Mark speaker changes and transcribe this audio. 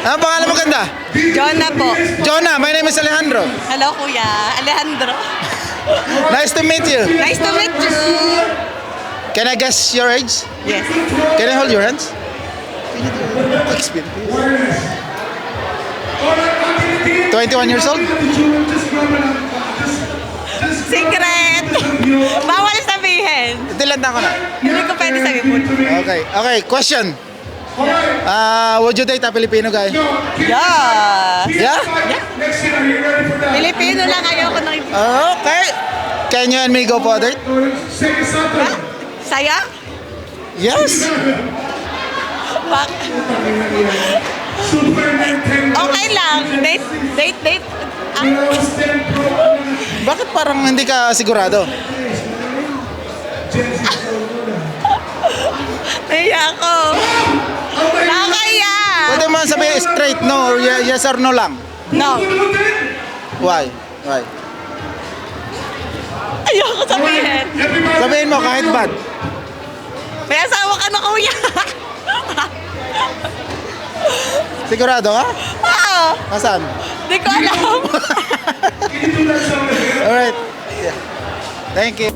Speaker 1: Ano pangalan mo ganda?
Speaker 2: Jonah po.
Speaker 1: Jonah, my name is Alejandro.
Speaker 2: Hello, Kuya. Alejandro.
Speaker 1: Nice to meet you.
Speaker 2: Nice to meet you.
Speaker 1: Can I guess your age?
Speaker 2: Yes.
Speaker 1: Can I hold your hands? Explain, please. 21 years old?
Speaker 2: Secret. Bawal sabihin.
Speaker 1: Ilan na ako na?
Speaker 2: Hindi ko pwede sabihin.
Speaker 1: Okay, okay. Question. Would you date a Filipino guy?
Speaker 2: Yeah.
Speaker 1: Yeah?
Speaker 2: Pilipino lang ayoko nang iba.
Speaker 1: Okay. Can you and me go for a date?
Speaker 2: Saya?
Speaker 1: Yes.
Speaker 2: Bak okay lang. Date.
Speaker 1: Bakit parang hindi ka sigurado?
Speaker 2: Naiya ako. Nakakaya.
Speaker 1: Pwede mo sabihin straight no or yes or no lang.
Speaker 2: No.
Speaker 1: Why? Why?
Speaker 2: Ayoko sabihin.
Speaker 1: Sabihin mo kahit bad.
Speaker 2: May asawa ka na, Kuya.
Speaker 1: Sigurado ka?
Speaker 2: Oo.
Speaker 1: Nasaan?
Speaker 2: Di ko alam.
Speaker 1: Alright. Yeah. Thank you.